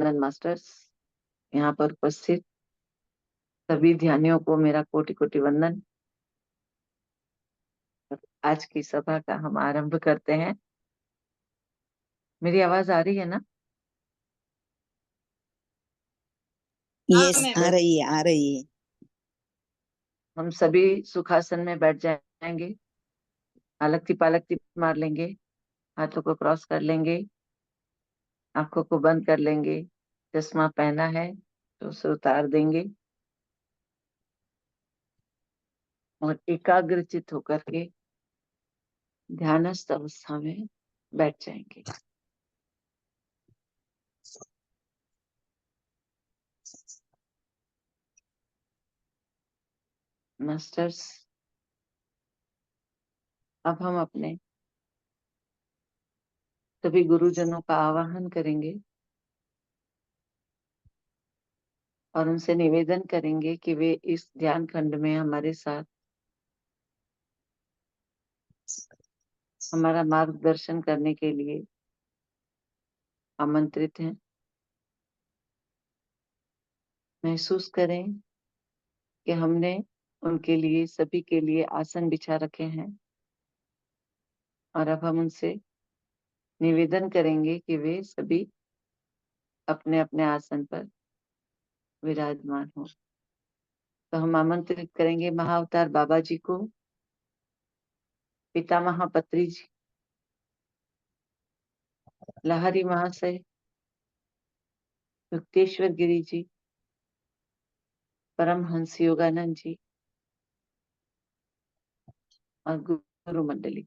वंदन मास्टर्स, यहाँ पर उपस्थित सभी ध्यानियों को मेरा कोटि कोटि वंदन। आज की सभा का हम आरंभ करते हैं। मेरी आवाज आ रही है ना? यस, आ रही है, आ रही है। हम सभी सुखासन में बैठ जाएंगे, अलगती पालकती मार लेंगे, हाथों को क्रॉस कर लेंगे, आंखों को बंद कर लेंगे। चश्मा पहना है तो उसे उतार देंगे और एकाग्रचित होकर के ध्यानस्थ अवस्था में बैठ जाएंगे। मास्टर्स, अब हम अपने सभी गुरुजनों का आवाहन करेंगे और उनसे निवेदन करेंगे कि वे इस ध्यान खंड में हमारे साथ हमारा मार्गदर्शन करने के लिए आमंत्रित हैं। महसूस करें कि हमने उनके लिए, सभी के लिए आसन बिछा रखे हैं और अब हम उनसे निवेदन करेंगे कि वे सभी अपने अपने आसन पर विराजमान हो। तो हम आमंत्रित करेंगे महाअवतार बाबा जी को, पितामह पत्री जी, लहरी महाशय, युक्तेश्वर गिरी जी, परमहंस योगानंद जी और गुरु मंडली।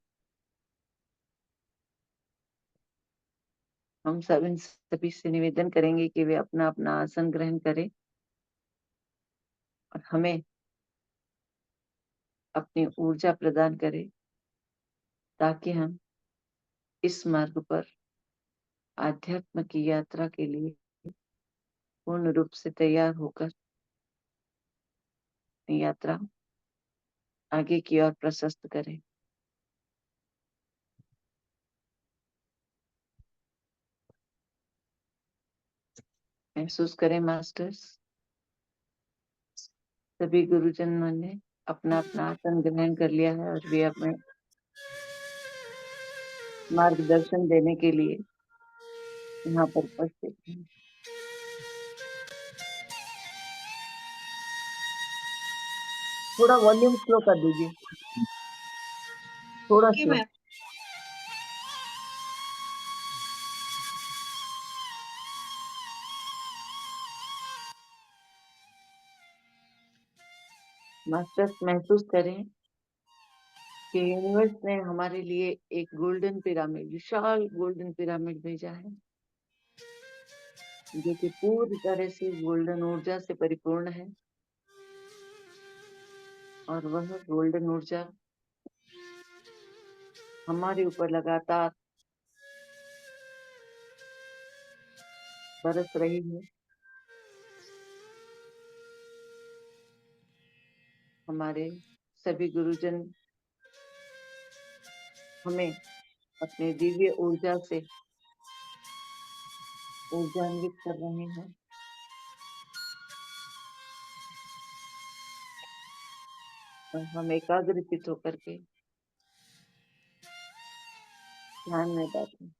हम सब इन सभी से निवेदन करेंगे कि वे अपना अपना आसन ग्रहण करें और हमें अपनी ऊर्जा प्रदान करें ताकि हम इस मार्ग पर आध्यात्म की यात्रा के लिए पूर्ण रूप से तैयार होकर यात्रा आगे की ओर प्रशस्त करें। महसूस करें मास्टर्स, सभी गुरुजनों ने अपना अपना आसन ग्रहण कर लिया है और वे अपने मार्गदर्शन देने के लिए यहाँ पर उपस्थित हैं। थोड़ा वॉल्यूम स्लो कर दीजिए, थोड़ा स्लो। मास्टर्स, महसूस करें कि यूनिवर्स ने हमारे लिए एक गोल्डन पिरामिड, विशाल गोल्डन पिरामिड भेजा है जो कि पूरी तरह से गोल्डन ऊर्जा से परिपूर्ण है और वह गोल्डन ऊर्जा हमारे ऊपर लगातार बरस रही है। हमारे सभी गुरुजन हमें अपने दिव्य ऊर्जा से ऊर्जान्वित कर रहे हैं। और हम एकाग्रचित होकर के ध्यान में बैठे।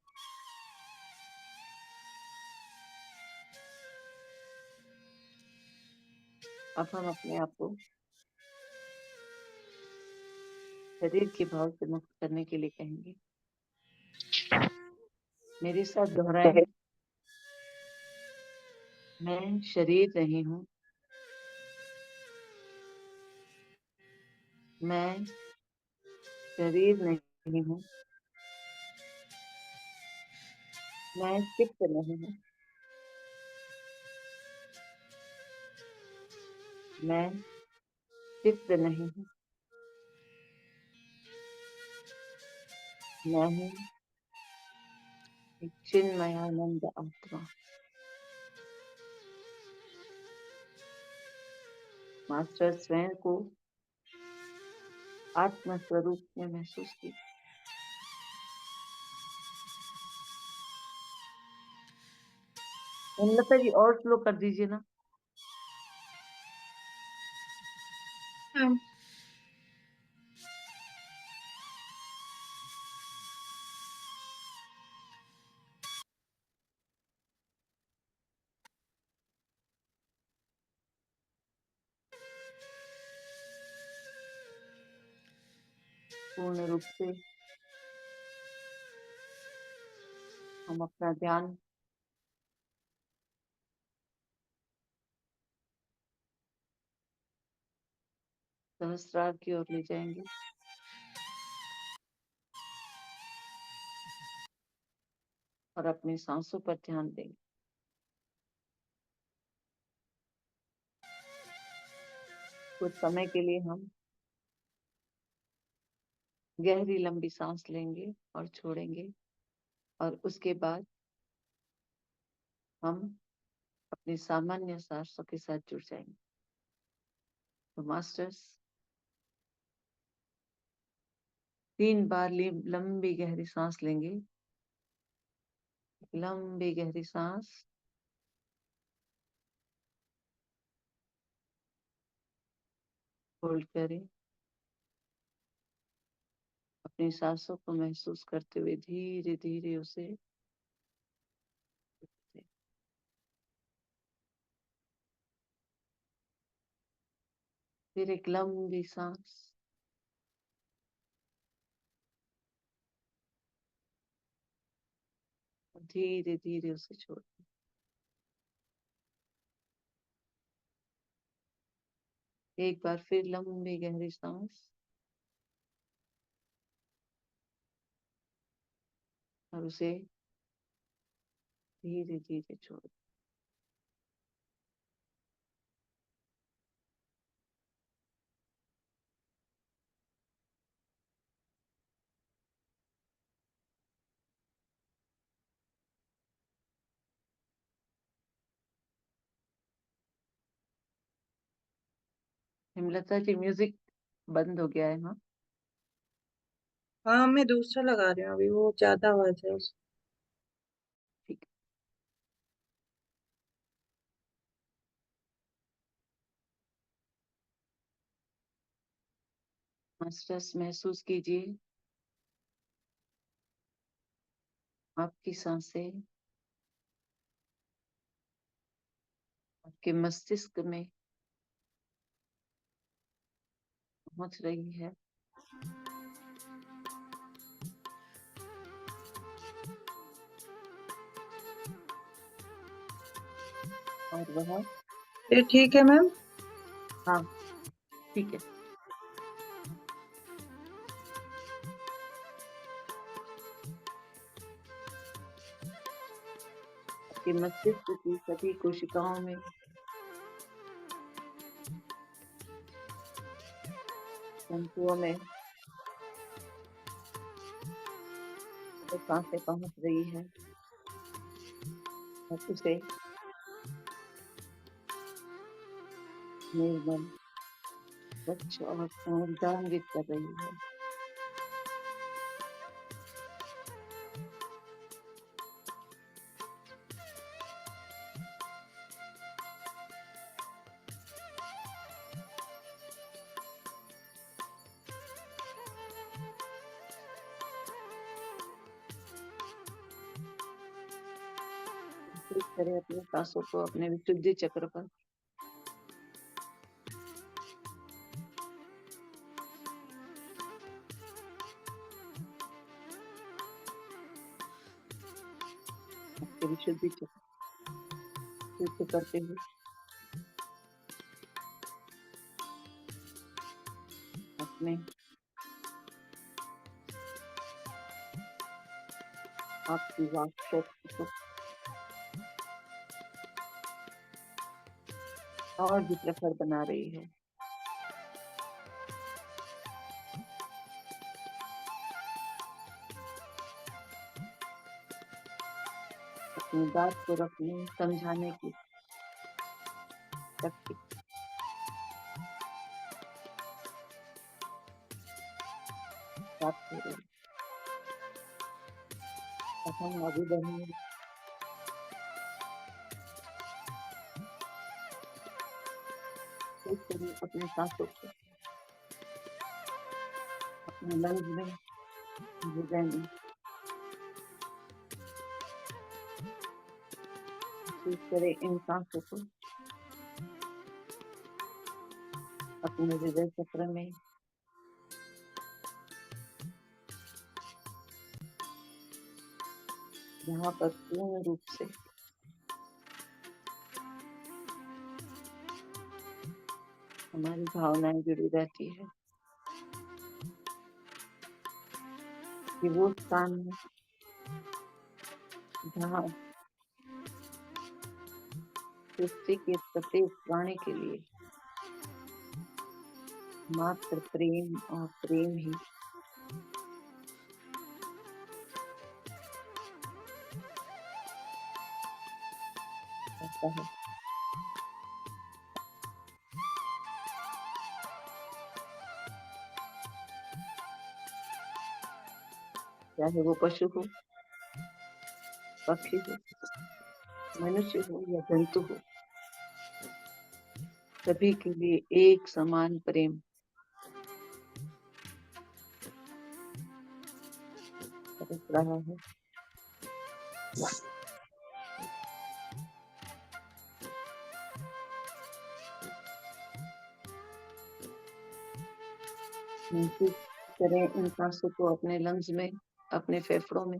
अब हम अपने आप को शरीर के भाव से मुक्त करने के लिए कहेंगे। मेरे साथ दोहराएं, मैं शरीर नहीं हूँ, मैं शरीर नहीं हूँ, मैं चित्त नहीं हूँ, मैं चित्त नहीं हूँ, मैं हूँ एक चिन्मयानंद आत्मा। मास्टर स्वयं को आत्म स्वरूप में महसूस कीजिए। हेमलता जी और स्लो कर दीजिए ना। हाँ। पूर्ण रूप से हम अपना ध्यान सहस्त्रार की ओर ले जाएंगे और अपनी सांसों पर ध्यान देंगे। कुछ समय के लिए हम गहरी लंबी सांस लेंगे और छोड़ेंगे, और उसके बाद हम अपनी सामान्य सांसों के साथ जुड़ जाएंगे। तो मास्टर्स 3 बार लंबी गहरी सांस लेंगे। लंबी गहरी सांस, होल्ड करें। अपनी सांसों को महसूस करते हुए धीरे धीरे उसे फिर एक लंबी सांस, धीरे धीरे उसे छोड़। एक बार फिर लंबी गहरी सांस और उसे धीरे धीरे छोड़। हेमलता जी म्यूजिक बंद हो गया है। हाँ हाँ, मैं दूसरा लगा रही हूँ अभी, वो ज्यादा आवाज है उसमें। ठीक है। मास्टर्स महसूस कीजिए आपकी सांसें आपके मस्तिष्क में पहुंच रही है और वह, ये ठीक है मैम? हाँ ठीक है, आपके मस्तिष्क की सभी कोशिकाओं में तंतुओं में वो सांसें पहुंच रही है और उसे निर्मल, स्वच्छ और ऊर्जान्वित कर रही है। केंद्रित करें अपने सांसों को अपने विशुद्धि चक्र पर। आपके विशुद्धि चक्र शुद्ध करते हुए अपने आपकी वाक शक्ति को और भी प्रखर बना रही है। अपनी बात को रखने समझाने की शक्ति प्राप्त हो रही है। अब हम आगे बढ़ेंगे महसूस करें अपने सांसों को, अपने लंग्स में, हृदय में। महसूस करें इन सांसों को अपने हृदय चक्र में, जहाँ पर पूर्ण रूप से हमारी भावनाएं जुड़ी रहती है। कि वो स्थान है जहाँ सृष्टि के प्रत्येक प्राणी के लिए मात्र प्रेम और प्रेम ही रहता है। चाहे वो पशु हो, पक्षी हो, मनुष्य हो या जंतु हो, सभी के लिए एक समान प्रेम बरस रहा है। महसूस करें इन सांसों को अपने लंग्स में, अपने फेफड़ों में।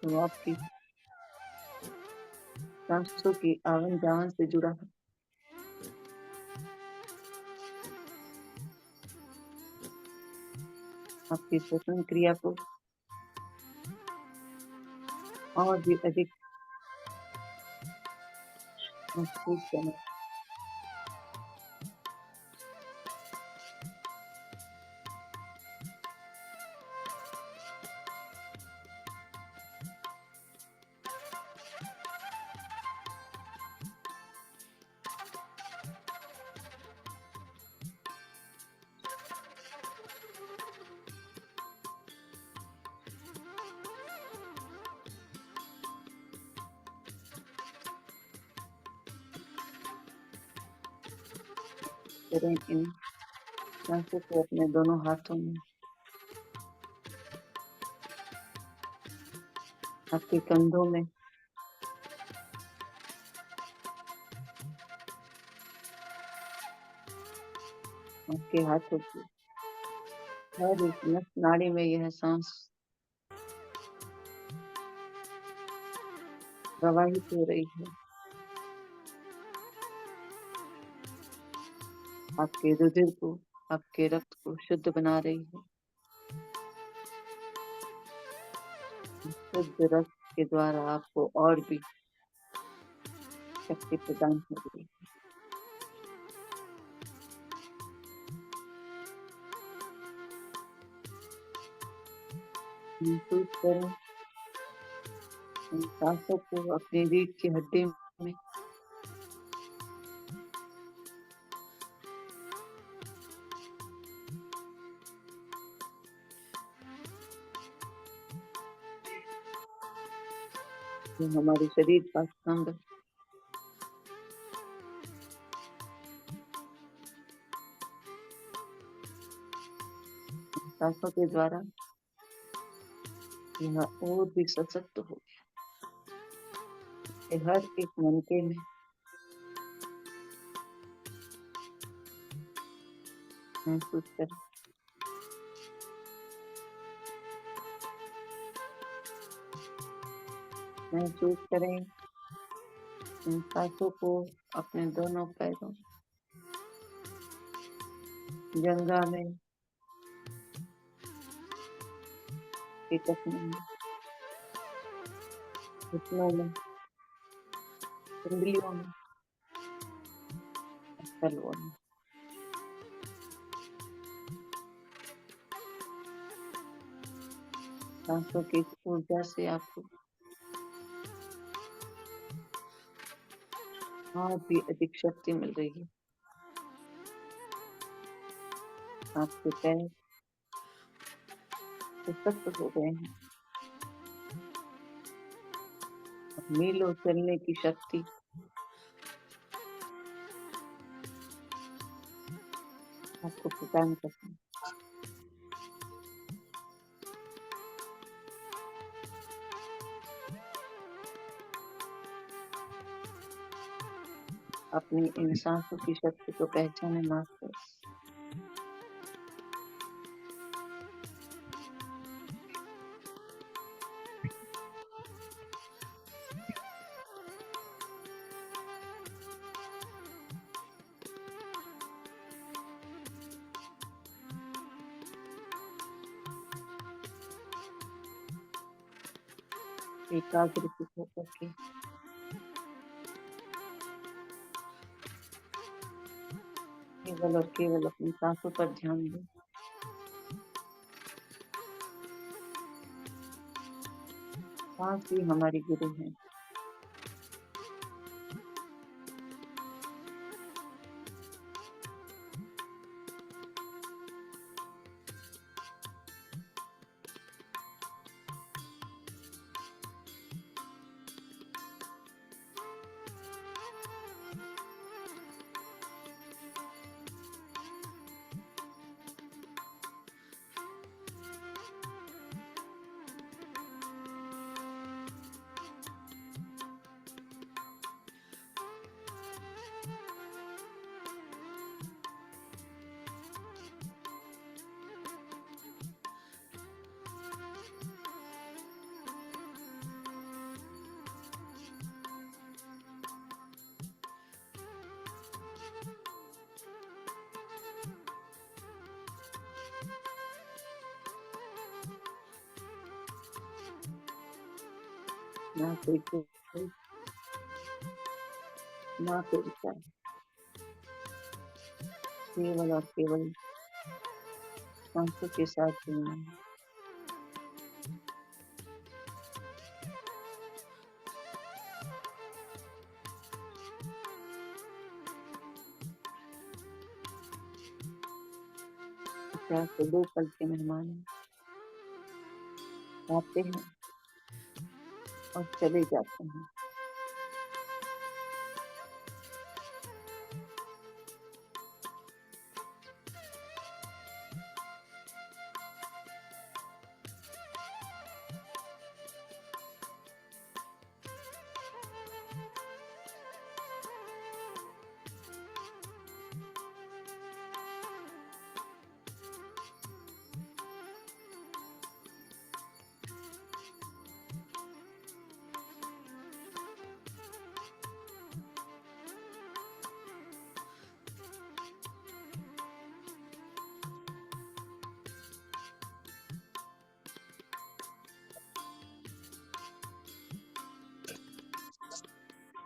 तो आपकी सांसों की आवन जावन से जुड़ा है। आपकी श्वसन क्रिया को और भी अधिक महसूस करें। करें इन सांसों को अपने दोनों हाथों में, आपके कंधों में, आपके हाथों की हर एक नस नाड़ी में यह सांस प्रवाहित हो रही है। आपके रुधिर को, आपके रक्त को शुद्ध बना रही है। शुद्ध रक्त के द्वारा आपको और भी शक्ति प्रदान हो रही है। महसूस करें इन सांसों को अपनी रीढ़ की हड्डी में, जो हमारे शरीर का स्तंभ है। सांसों के द्वारा यह और भी सशक्त हो गया। ये हर एक मनके में महसूस करें। महसूस करें इन सांसों को अपने दोनों पैरों, जंघा में, घुटनों में, घुटनों में, उंगलियों में, तलवों में। सांसों की इस ऊर्जा से आपको और भी अधिक शक्ति मिल रही है। आपके पैर सशक्त हो गए हैं। मीलों चलने की शक्ति आपको प्रदान करते हैं। अपनी इन सांसों की शक्ति को पहचाने मास्टर। एकाग्रचित होकर के केवल और केवल अपनी सांसों पर ध्यान दें। सांस ही हमारी गुरु है। ना कोई कोई ना कोई विचार, केवल और केवल सांसों के साथ जुड़ना है। विचार तो 2 पल के मेहमान हैं, आते हैं और चले जाते हैं।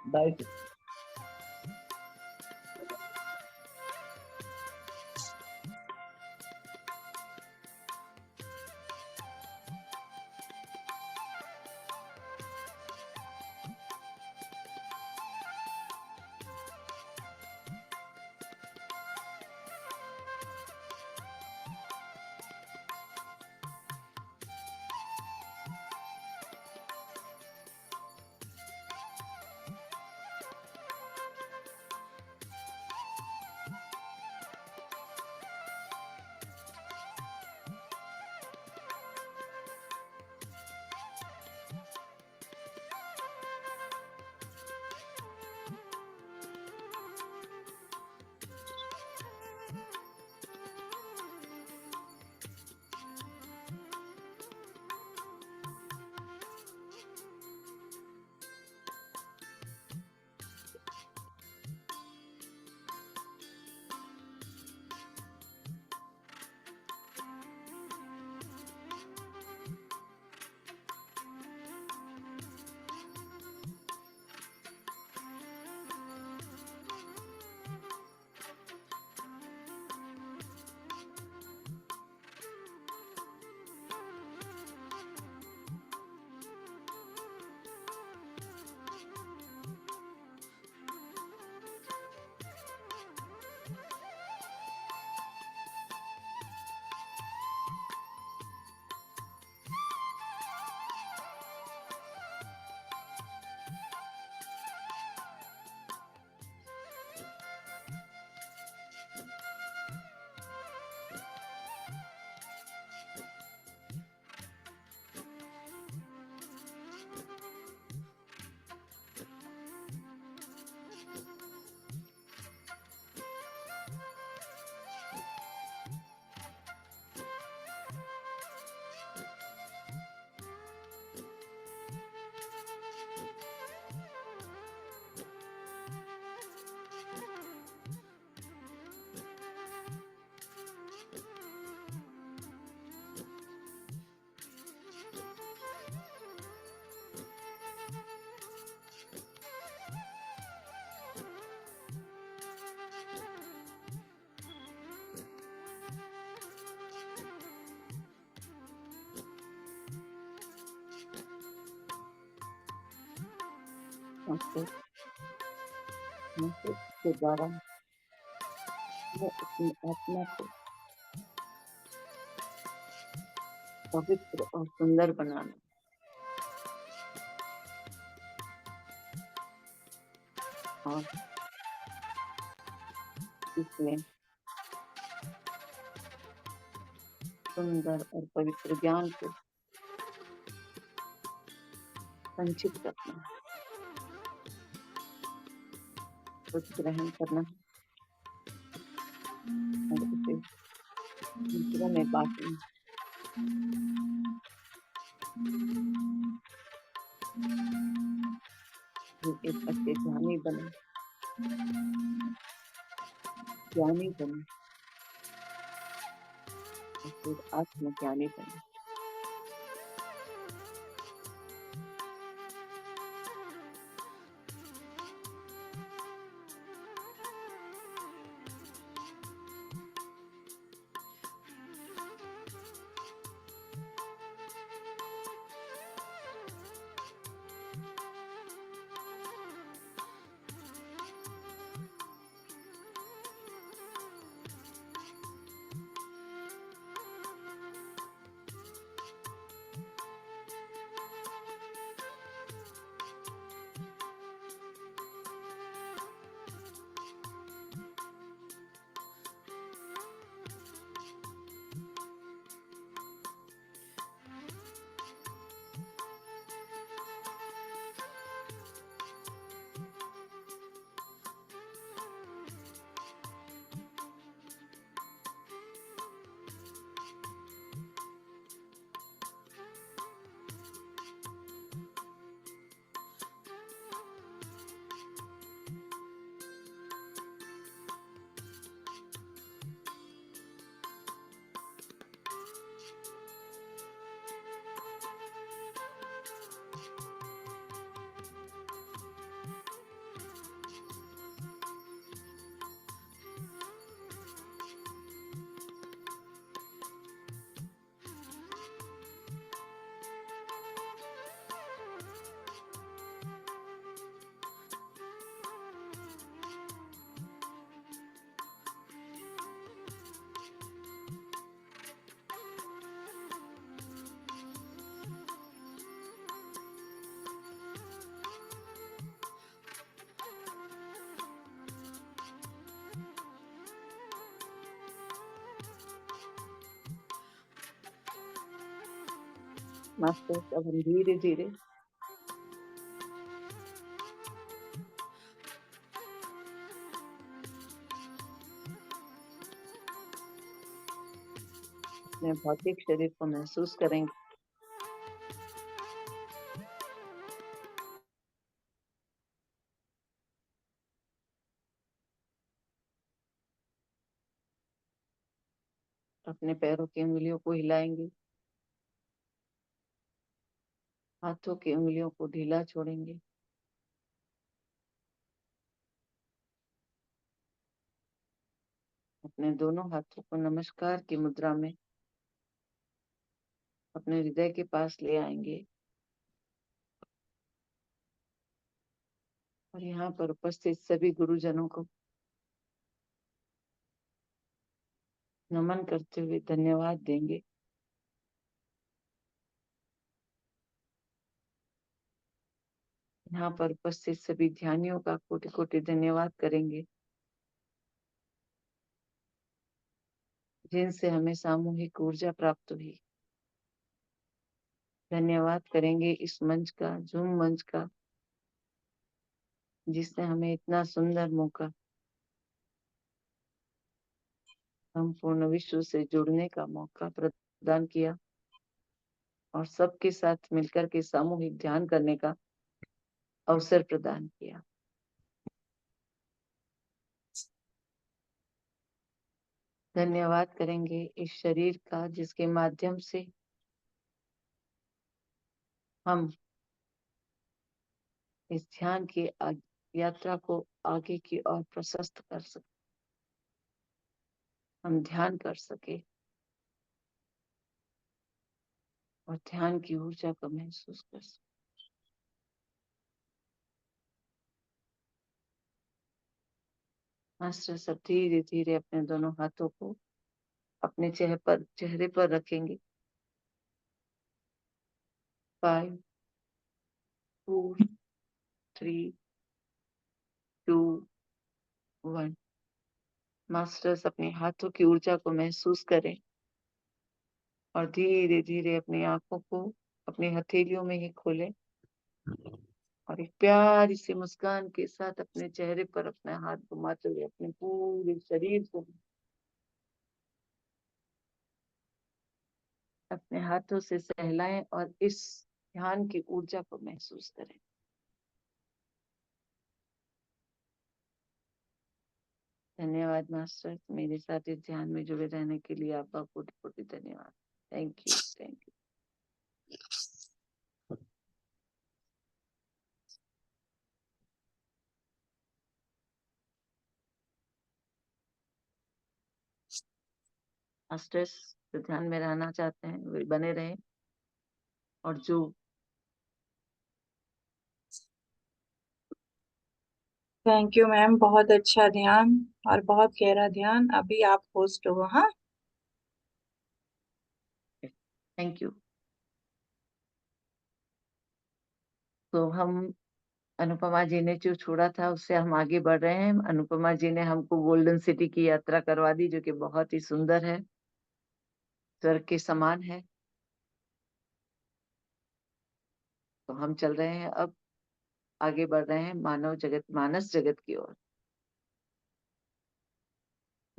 बैठ मास्टर महसूस के द्वारा मैं अपनी आत्मा को पवित्र और सुंदर बनाना, और इसमें सुंदर और पवित्र ज्ञान को संचित करना है, कुछ ग्रहण करना है और उसे दूसरों में बांटना है। ये एक अच्छे ज्ञानी बने, और फिर आत्मज्ञानी बने। मास्टर, अब हम धीरे धीरे अपने भौतिक शरीर को महसूस करेंगे। अपने पैरों की उंगलियों को हिलाएंगे, हाथों की उंगलियों को ढीला छोड़ेंगे, अपने दोनों हाथों को नमस्कार की मुद्रा में अपने हृदय के पास ले आएंगे, और यहाँ पर उपस्थित सभी गुरुजनों को नमन करते हुए धन्यवाद देंगे। यहाँ पर उपस्थित सभी ध्यानियों का कोटि कोटि धन्यवाद करेंगे, जिनसे हमें सामूहिक ऊर्जा प्राप्त हुई। धन्यवाद करेंगे इस मंच का, जूम मंच का, जिसने हमें इतना सुंदर मौका संपूर्ण विश्व से जुड़ने का मौका प्रदान किया, और सबके साथ मिलकर के सामूहिक ध्यान करने का अवसर प्रदान किया। धन्यवाद करेंगे इस शरीर का, जिसके माध्यम से हम इस ध्यान की यात्रा को आगे की ओर प्रशस्त कर सके, हम ध्यान कर सके और ध्यान की ऊर्जा को महसूस कर सके। मास्टर सब धीरे धीरे अपने दोनों हाथों को अपने चेहरे पर रखेंगे। 5, 4, 3, 2, 1। मास्टर्स अपने हाथों की ऊर्जा को महसूस करें और धीरे धीरे अपनी आंखों को अपनी हथेलियों में ही खोलें और एक प्यारी सी मुस्कान के साथ अपने चेहरे पर अपना हाथ घुमाते हुए अपने पूरे शरीर को अपने हाथों से सहलाएं और इस ध्यान की ऊर्जा को महसूस करें। धन्यवाद मास्टर, मेरे साथ इस ध्यान में जुड़े रहने के लिए आपका कोटि कोटि धन्यवाद। Thank you, thank you. Masters जो ध्यान में रहना चाहते हैं वे बने रहें और जो थैंक यू मैम, बहुत अच्छा ध्यान और बहुत गहरा ध्यान। अभी आप होस्ट हो। हाँ, थैंक यू। तो हम अनुपमा जी ने जो छोड़ा था उससे हम आगे बढ़ रहे हैं। अनुपमा जी ने हमको गोल्डन सिटी की यात्रा करवा दी जो कि बहुत ही सुंदर है, स्वर्ग के समान है। तो हम चल रहे हैं, अब आगे बढ़ रहे हैं मानस जगत की ओर।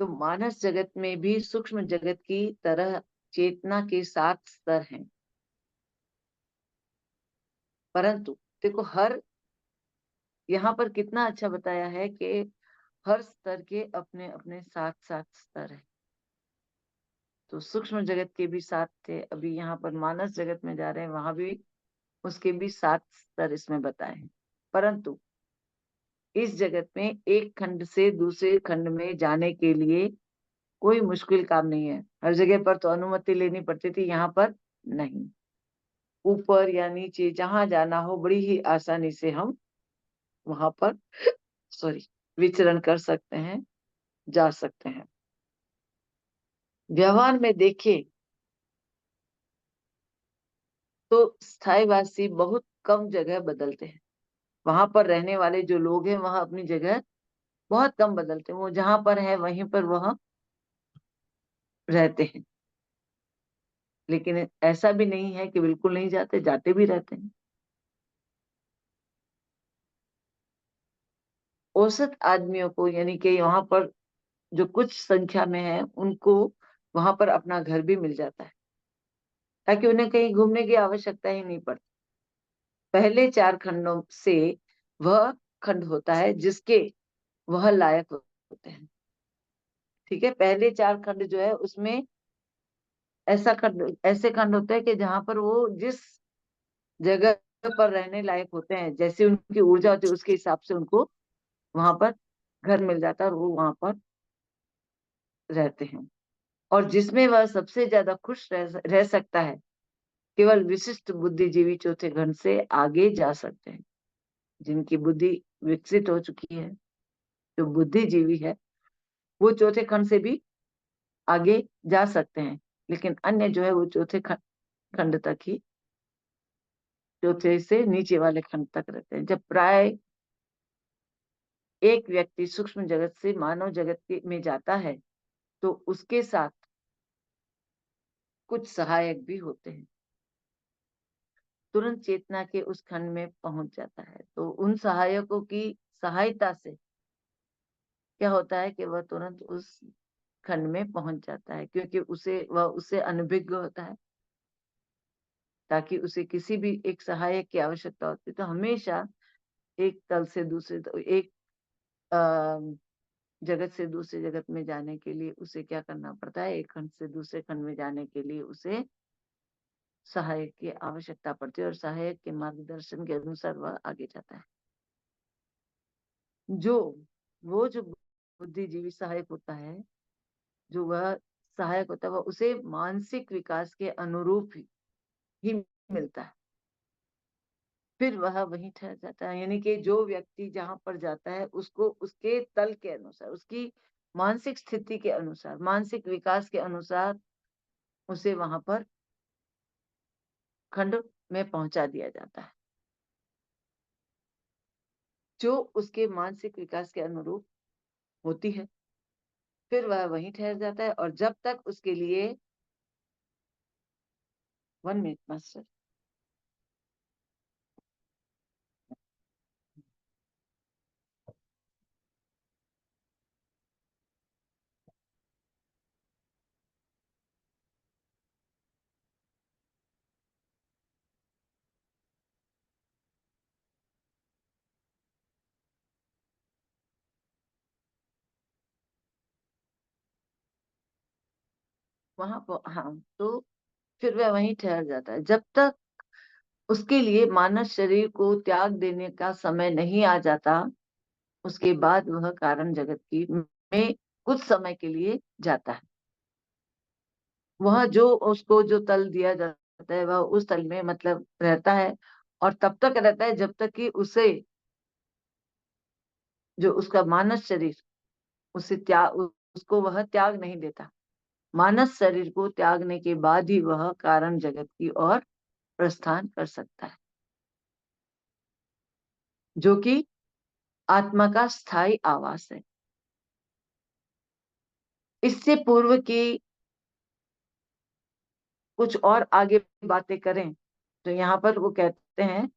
तो मानस जगत में भी सूक्ष्म जगत की तरह चेतना के 7 स्तर हैं, परंतु देखो यहाँ पर कितना अच्छा बताया है कि हर स्तर के अपने अपने 7 स्तर हैं। तो सूक्ष्म जगत के भी 7 थे, अभी यहाँ पर मानस जगत में जा रहे हैं, वहां भी उसके भी 7 स्तर इसमें बताए हैं। परंतु इस जगत में एक खंड से दूसरे खंड में जाने के लिए कोई मुश्किल काम नहीं है। हर जगह पर तो अनुमति लेनी पड़ती थी, यहाँ पर नहीं। ऊपर या नीचे जहां जाना हो बड़ी ही आसानी से हम वहां पर विचरण कर सकते हैं, जा सकते हैं। व्यवहार में देखें तो स्थायीवासी बहुत कम जगह बदलते हैं। वहां पर रहने वाले जो लोग हैं वह अपनी जगह बहुत कम बदलते हैं, वो जहां पर है वहीं पर वह रहते हैं। लेकिन ऐसा भी नहीं है कि बिल्कुल नहीं जाते, जाते भी रहते हैं। औसत आदमियों को यानी कि वहां पर जो कुछ संख्या में है उनको वहां पर अपना घर भी मिल जाता है, ताकि उन्हें कहीं घूमने की आवश्यकता ही नहीं पड़ती। पहले 4 खंडों से वह खंड होता है जिसके वह लायक होते हैं। ठीक है, पहले 4 खंड जो है उसमें ऐसे खंड होते हैं कि जहां पर वो जिस जगह पर रहने लायक होते हैं, जैसे उनकी ऊर्जा होती है उसके हिसाब से उनको वहां पर घर मिल जाता है और वो वहां पर रहते हैं। और जिसमें वह सबसे ज्यादा खुश रह सकता है, केवल विशिष्ट बुद्धिजीवी चौथे खंड से आगे जा सकते हैं। जिनकी बुद्धि विकसित हो चुकी है, जो बुद्धिजीवी है, वो चौथे खंड से भी आगे जा सकते हैं। लेकिन अन्य जो है वो चौथे खंड तक ही, चौथे से नीचे वाले खंड तक रहते हैं। जब प्राय एक व्यक्ति सूक्ष्म जगत से मानव जगत में जाता है तो उसके साथ कुछ सहायक भी होते हैं। तुरंत चेतना के उस खंड में पहुंच जाता है, तो उन सहायकों की सहायता से क्या होता है कि वह तुरंत उस खंड में पहुंच जाता है, क्योंकि वह उससे अनभिज्ञ होता है। ताकि उसे किसी भी एक सहायक की आवश्यकता होती है तो हमेशा एक तल से दूसरे एक जगत से दूसरे जगत में जाने के लिए उसे क्या करना पड़ता है, एक खंड से दूसरे खंड में जाने के लिए उसे सहायक की आवश्यकता पड़ती है और सहायक के मार्गदर्शन के अनुसार वह आगे जाता है। जो बुद्धिजीवी सहायक होता है, जो वह सहायक होता है, वह उसे मानसिक विकास के अनुरूप ही मिलता है। फिर वह वहीं ठहर जाता है। यानी कि जो व्यक्ति जहां पर जाता है उसको उसके तल के अनुसार, उसकी मानसिक स्थिति के अनुसार, मानसिक विकास के अनुसार उसे वहां पर खंड में पहुंचा दिया जाता है, जो उसके मानसिक विकास के अनुरूप होती है। फिर वह वहीं ठहर जाता है, और जब तक उसके लिए 1 मिनट मास्टर, वहां पर, हाँ, तो फिर वह वहीं ठहर जाता है जब तक उसके लिए मानव शरीर को त्याग देने का समय नहीं आ जाता। उसके बाद वह कारण जगत की में कुछ समय के लिए जाता है। वह जो उसको जो तल दिया जाता है वह उस तल में मतलब रहता है, और तब तक रहता है जब तक कि उसे, जो उसका मानस शरीर, उसे त्याग, उसको वह त्याग नहीं देता। मानस शरीर को त्यागने के बाद ही वह कारण जगत की ओर प्रस्थान कर सकता है, जो कि आत्मा का स्थायी आवास है। इससे पूर्व की कुछ और आगे बातें करें तो यहाँ पर वो कहते हैं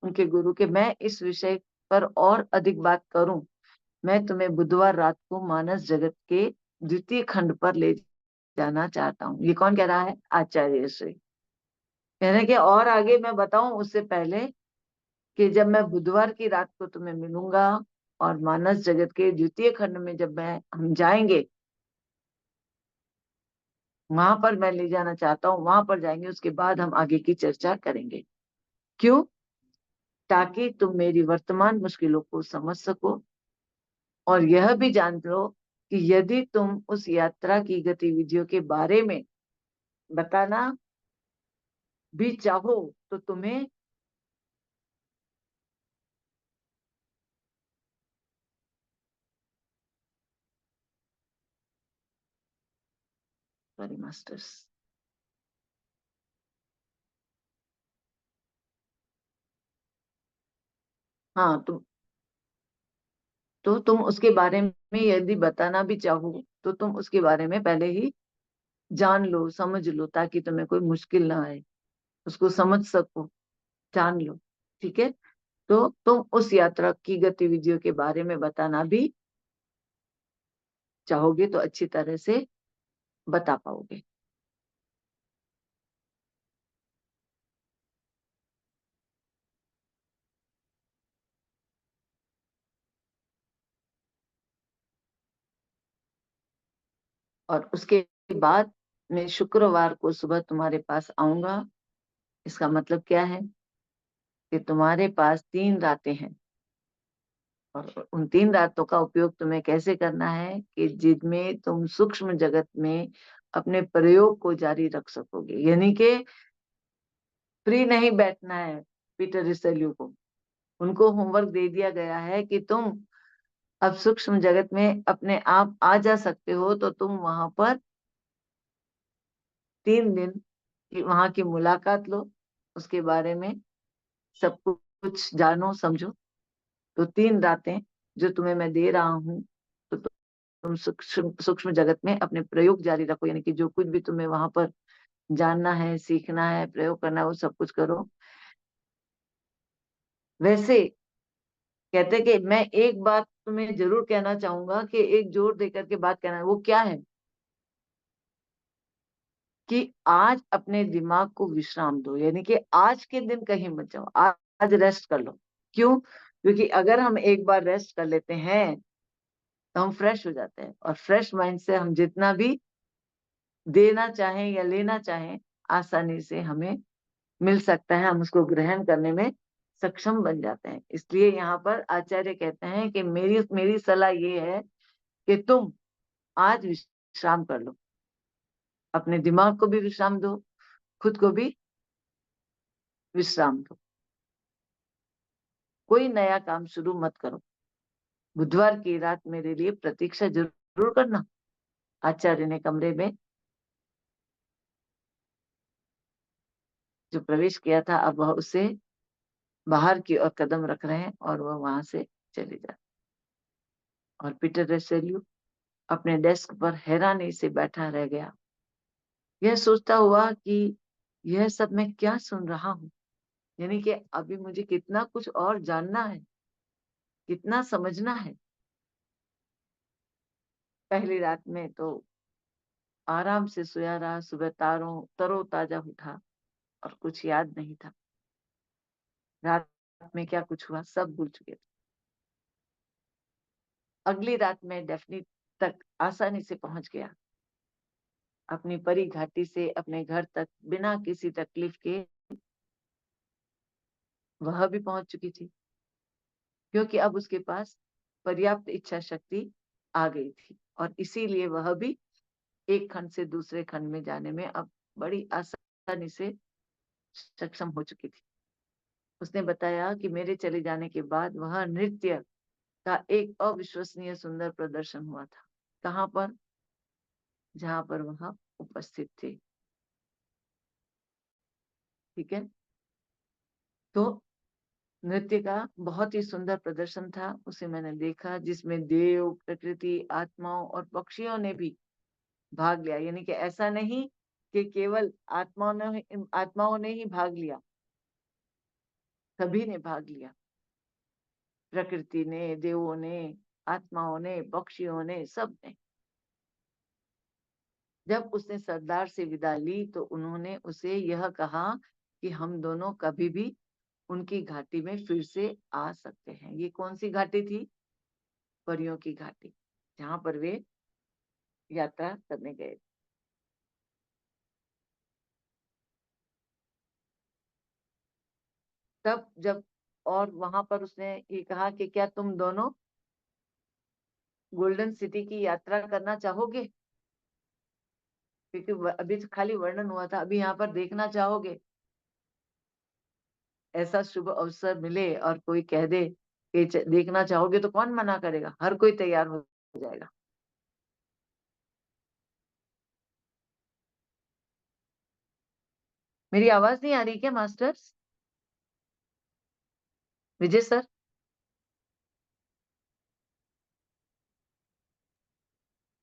उनके गुरु के, मैं इस विषय पर और अधिक बात करूं, मैं तुम्हें बुधवार रात को मानस जगत के द्वितीय खंड पर ले जाना चाहता हूँ। ये कौन कह रहा है? आचार्य श्री कह रहे हैं कि और आगे मैं बताऊं उससे पहले कि जब मैं बुधवार की रात को तुम्हें मिलूंगा और मानस जगत के द्वितीय खंड में जब हम जाएंगे, वहां पर मैं ले जाना चाहता हूँ, वहां पर जाएंगे, उसके बाद हम आगे की चर्चा करेंगे। क्यों? ताकि तुम मेरी वर्तमान मुश्किलों को समझ सको, और यह भी जान लो कि यदि तुम उस यात्रा की गतिविधियों के बारे में बताना भी चाहो तो तुम्हें सॉरी मास्टर्स, हाँ, तो तुम उसके बारे में यदि बताना भी चाहो तो तुम उसके बारे में पहले ही जान लो, समझ लो, ताकि तुम्हें कोई मुश्किल ना आए, उसको समझ सको, जान लो। ठीक है? तो तुम उस यात्रा की गतिविधियों के बारे में बताना भी चाहोगे तो अच्छी तरह से बता पाओगे। और उसके बाद मैं शुक्रवार को सुबह तुम्हारे पास आऊंगा। इसका मतलब क्या है कि तुम्हारे पास 3 रातें हैं, और उन 3 रातों का उपयोग तुम्हें कैसे करना है कि जिनमें तुम सूक्ष्म जगत में अपने प्रयोग को जारी रख सकोगे। यानी कि फ्री नहीं बैठना है। पीटर रिसेल्यू को, उनको होमवर्क दे दिया गया है कि तुम अब सूक्ष्म जगत में अपने आप आ जा सकते हो, तो तुम वहां पर 3 दिन की वहां की मुलाकात लो, उसके बारे में सब कुछ जानो समझो। तो 3 रातें जो तुम्हें मैं दे रहा हूँ, तो तुम सूक्ष्म सूक्ष्म जगत में अपने प्रयोग जारी रखो। यानी कि जो कुछ भी तुम्हें वहां पर जानना है, सीखना है, प्रयोग करना है, वो सब कुछ करो। वैसे कहते कि मैं एक बात तुम्हें जरूर कहना चाहूंगा, कि एक जोर देकर के बात कहना है। वो क्या है? कि आज अपने दिमाग को विश्राम दो। यानी कि आज के दिन कहीं मत जाओ, आज रेस्ट कर लो। क्यों? क्योंकि अगर हम एक बार रेस्ट कर लेते हैं तो हम फ्रेश हो जाते हैं, और फ्रेश माइंड से हम जितना भी देना चाहें या लेना चाहें आसानी से हमें मिल सकता है, हम उसको ग्रहण करने में सक्षम बन जाते हैं। इसलिए यहाँ पर आचार्य कहते हैं कि मेरी मेरी सलाह ये है कि तुम आज विश्राम कर लो, अपने दिमाग को भी विश्राम दो, खुद को भी विश्राम दो। कोई नया काम शुरू मत करो। बुधवार की रात मेरे लिए प्रतीक्षा जरूर करना। आचार्य ने कमरे में जो प्रवेश किया था, अब वह उसे बाहर की ओर कदम रख रहे हैं और वह वहां से चले जा। और पीटर रेसेल्यू अपने डेस्क पर हैरानी से बैठा रह गया, यह सोचता हुआ कि यह सब मैं क्या सुन रहा हूँ। यानी कि अभी मुझे कितना कुछ और जानना है, कितना समझना है। पहली रात में तो आराम से सोया रहा, सुबह तरोताजा उठा और कुछ याद नहीं था। रात में क्या कुछ हुआ सब भूल चुके थे। अगली रात में डेफनी तक आसानी से पहुंच गया। अपनी परी घाटी से अपने घर तक बिना किसी तकलीफ के वह भी पहुंच चुकी थी, क्योंकि अब उसके पास पर्याप्त इच्छा शक्ति आ गई थी और इसीलिए वह भी एक खंड से दूसरे खंड में जाने में अब बड़ी आसानी से सक्षम हो चुकी थी। उसने बताया कि मेरे चले जाने के बाद वह नृत्य का एक अविश्वसनीय सुंदर प्रदर्शन हुआ था। कहाँ पर? जहां पर वह उपस्थित थे। ठीक है, तो नृत्य का बहुत ही सुंदर प्रदर्शन था, उसे मैंने देखा, जिसमें देव, प्रकृति, आत्माओं और पक्षियों ने भी भाग लिया। यानी कि ऐसा नहीं कि केवल आत्माओं ने ही भाग लिया, सभी ने भाग लिया। प्रकृति ने, देवों ने, आत्माओं ने, पक्षियों ने, सब ने। जब उसने सरदार से विदा ली तो उन्होंने उसे यह कहा कि हम दोनों कभी भी उनकी घाटी में फिर से आ सकते हैं। ये कौन सी घाटी थी? परियों की घाटी, जहां पर वे यात्रा करने गए। तब जब और वहां पर उसने ये कहा कि क्या तुम दोनों गोल्डन सिटी की यात्रा करना चाहोगे? क्योंकि अभी तो खाली वर्णन हुआ था, अभी यहाँ पर देखना चाहोगे? ऐसा शुभ अवसर मिले और कोई कह दे कि देखना चाहोगे, तो कौन मना करेगा? हर कोई तैयार हो जाएगा। मेरी आवाज नहीं आ रही क्या मास्टर्स? विजय सर?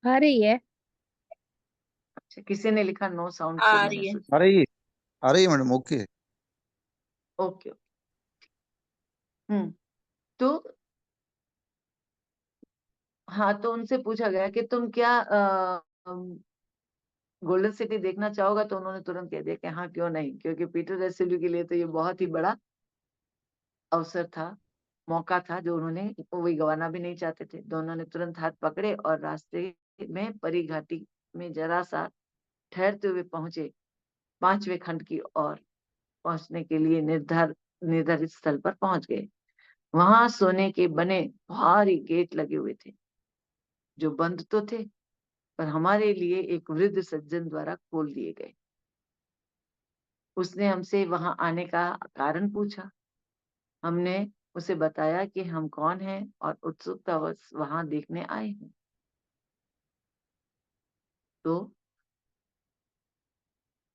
आ रही है। अच्छा, किसी ने लिखा नो साउंड, तो आ मैंने रही है। सोचा। आ रही है मैडम, ओके। ओके। तो हाँ, तो उनसे पूछा गया कि तुम क्या गोल्डन सिटी देखना चाहोगा? तो उन्होंने तुरंत कह दिया कि हाँ, क्यों नहीं, क्योंकि पीटर रेसिल्यू के लिए तो ये बहुत ही बड़ा अवसर था, मौका था, जो उन्होंने वही गंवाना भी नहीं चाहते थे। दोनों ने तुरंत हाथ पकड़े और रास्ते में परी घाटी में जरा सा ठहरते हुए पहुंचे। 5वें खंड की ओर पहुंचने के लिए निर्धारित स्थल पर पहुंच गए। वहां सोने के बने भारी गेट लगे हुए थे, जो बंद तो थे पर हमारे लिए एक वृद्ध सज्जन द्वारा खोल दिए गए। उसने हमसे वहां आने का कारण पूछा। हमने उसे बताया कि हम कौन हैं और उत्सुकतावश वहां देखने आए हैं। तो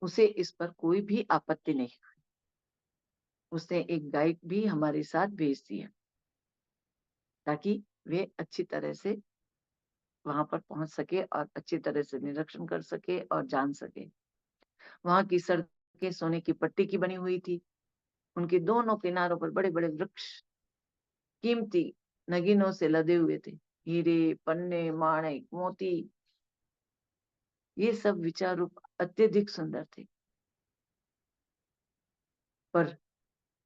उसे इस पर कोई भी आपत्ति नहीं हुई। उसने एक गाइड भी हमारे साथ भेज दिया ताकि वे अच्छी तरह से वहां पर पहुंच सके और अच्छी तरह से निरीक्षण कर सके और जान सके। वहां की सड़कें सोने की पट्टी की बनी हुई थी। उनके दोनों किनारों पर बड़े बड़े वृक्ष कीमती नगीनों से लदे हुए थे। हीरे, पन्ने, माणिक, मोती, ये सब विचारूप अत्यधिक सुंदर थे। पर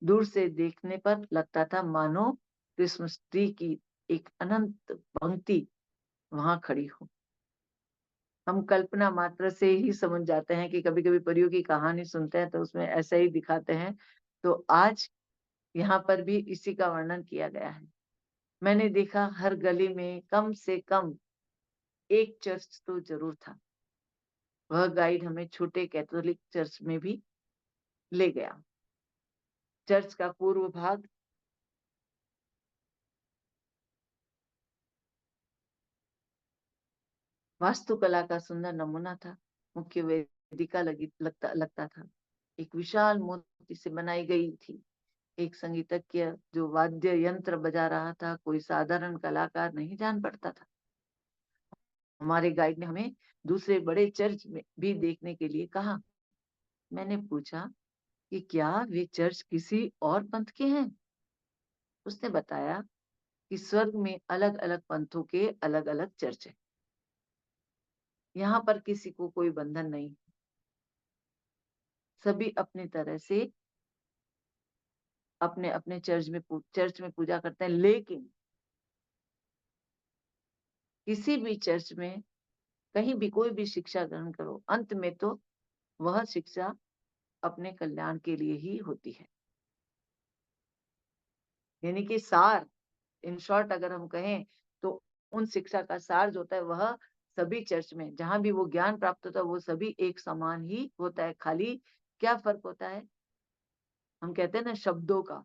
दूर से देखने पर लगता था मानो क्रिसमस ट्री की एक अनंत पंक्ति वहां खड़ी हो। हम कल्पना मात्र से ही समझ जाते हैं कि कभी कभी परियों की कहानी सुनते हैं तो उसमें ऐसा ही दिखाते हैं। तो आज यहाँ पर भी इसी का वर्णन किया गया है। मैंने देखा हर गली में कम से कम एक चर्च तो जरूर था। वह गाइड हमें छोटे कैथोलिक चर्च में भी ले गया। चर्च का पूर्व भाग वास्तुकला का सुंदर नमूना था। मुख्य वेदिका लगता था। एक विशाल मोती से बनाई गई थी। एक संगीतज्ञ जो वाद्य यंत्र बजा रहा था कोई साधारण कलाकार नहीं जान पड़ता था। हमारे गाइड ने हमें दूसरे बड़े चर्च में भी देखने के लिए कहा। मैंने पूछा कि क्या वे चर्च किसी और पंथ के हैं? उसने बताया कि स्वर्ग में अलग अलग पंथों के अलग अलग चर्च हैं। यहाँ पर किसी को कोई बंधन नहीं। सभी अपनी तरह से अपने अपने चर्च में पूजा करते हैं, लेकिन किसी भी चर्च में कहीं भी कोई भी शिक्षा ग्रहण करो, अंत में तो वह शिक्षा अपने कल्याण के लिए ही होती है। यानी कि सार, इन शॉर्ट अगर हम कहें तो उन शिक्षा का सार जो होता है वह सभी चर्च में जहां भी वो ज्ञान प्राप्त होता है वो सभी एक समान ही होता है। खाली क्या फर्क होता है, हम कहते हैं ना शब्दों का।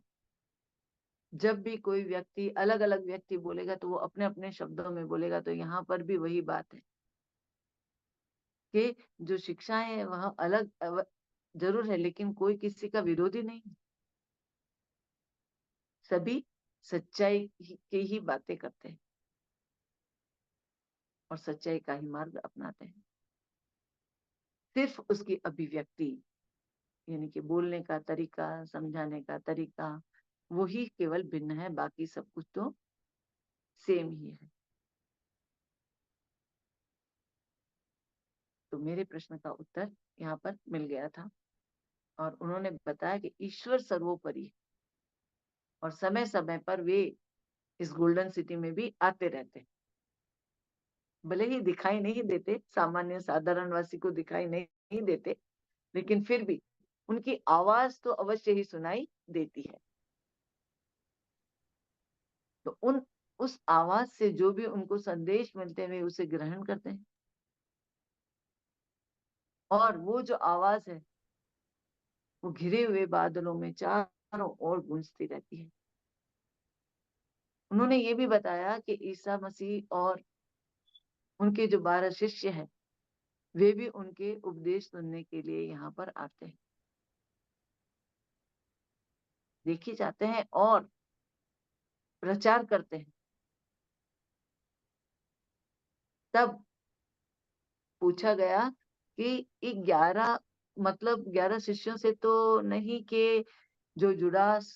जब भी कोई व्यक्ति अलग अलग व्यक्ति बोलेगा तो वो अपने अपने शब्दों में बोलेगा। तो यहाँ पर भी वही बात है कि जो शिक्षाएं है वह अलग जरूर है, लेकिन कोई किसी का विरोधी नहीं। सभी सच्चाई की ही बातें करते हैं और सच्चाई का ही मार्ग अपनाते हैं। सिर्फ उसकी अभिव्यक्ति यानी कि बोलने का तरीका, समझाने का तरीका वो ही केवल भिन्न है, बाकी सब कुछ तो सेम ही है। तो मेरे प्रश्न का उत्तर यहाँ पर मिल गया था और उन्होंने बताया कि ईश्वर सर्वोपरि है और समय समय पर वे इस गोल्डन सिटी में भी आते रहते। भले ही दिखाई नहीं देते, सामान्य साधारण वासी को दिखाई नहीं देते, लेकिन फिर भी उनकी आवाज तो अवश्य ही सुनाई देती है। तो उस आवाज से जो भी उनको संदेश मिलते हैं वे उसे ग्रहण करते हैं और वो जो आवाज है वो घिरे हुए बादलों में चारों ओर गूंजती रहती है। उन्होंने ये भी बताया कि ईसा मसीह और उनके जो 12 शिष्य हैं वे भी उनके उपदेश सुनने के लिए यहाँ पर आते हैं, देखे जाते हैं और प्रचार करते हैं। तब पूछा गया कि 11 मतलब 11 शिष्यों से तो नहीं कि जो जुड़ास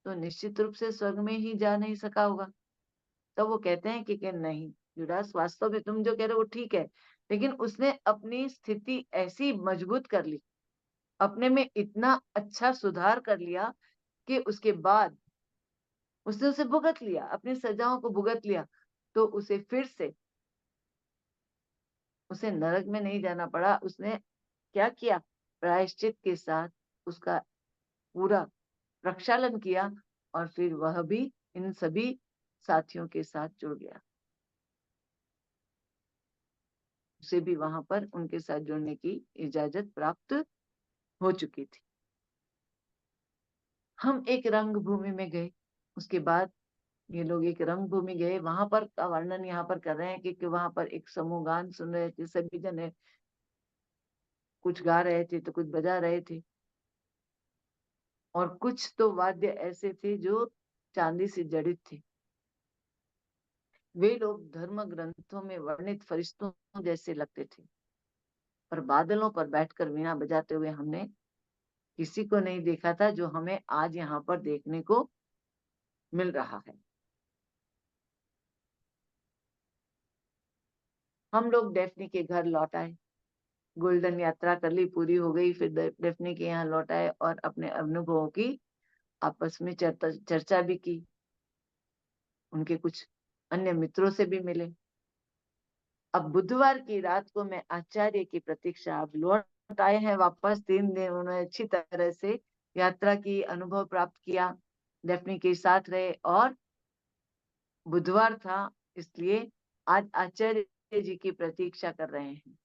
तो निश्चित रूप से स्वर्ग में ही जा नहीं सका होगा। तब वो कहते हैं कि नहीं, जुड़ास वास्तव में तुम जो कह रहे हो वो ठीक है, लेकिन उसने अपनी स्थिति ऐसी मजबूत कर ली, अपने में इतना अच्छा सुधार कर लिया कि उसके बाद उसने उसे भुगत लिया, अपनी सजाओं को भुगत लिया। तो उसे फिर से उसे नरक में नहीं जाना पड़ा। उसने क्या किया, प्रायश्चित के साथ उसका पूरा प्रक्षालन किया और फिर वह भी इन सभी साथियों के साथ जुड़ गया। उसे भी वहां पर उनके साथ जुड़ने की इजाजत प्राप्त हो चुकी थी। हम एक रंग भूमि में गए। उसके बाद ये लोग एक रंग भूमि गए। वहां पर का वर्णन यहाँ पर कर रहे हैं कि वहां पर एक समूह गान सुन रहे थे। सभी जने कुछ गा रहे थे तो कुछ बजा रहे थे और कुछ तो वाद्य ऐसे थे जो चांदी से जड़ित थे। वे लोग धर्म ग्रंथों में वर्णित फरिश्तों जैसे लगते थे। पर बादलों पर बैठकर वीणा बजाते हुए हमने किसी को नहीं देखा था जो हमें आज यहाँ पर देखने को मिल रहा है। हम लोग डेफनी के घर लौट आए। गोल्डन यात्रा कर ली, पूरी हो गई। फिर डेफनी के यहाँ लौट आए और अपने अनुभवों की आपस में चर्चा भी की। उनके कुछ अन्य मित्रों से भी मिले। अब बुधवार की रात को मैं आचार्य की प्रतीक्षा, अब लौट आए हैं वापस। 3 दिन उन्होंने अच्छी तरह से यात्रा की, अनुभव प्राप्त किया, डेफनी के साथ रहे और बुधवार था इसलिए आज आचार्य जी की प्रतीक्षा कर रहे हैं।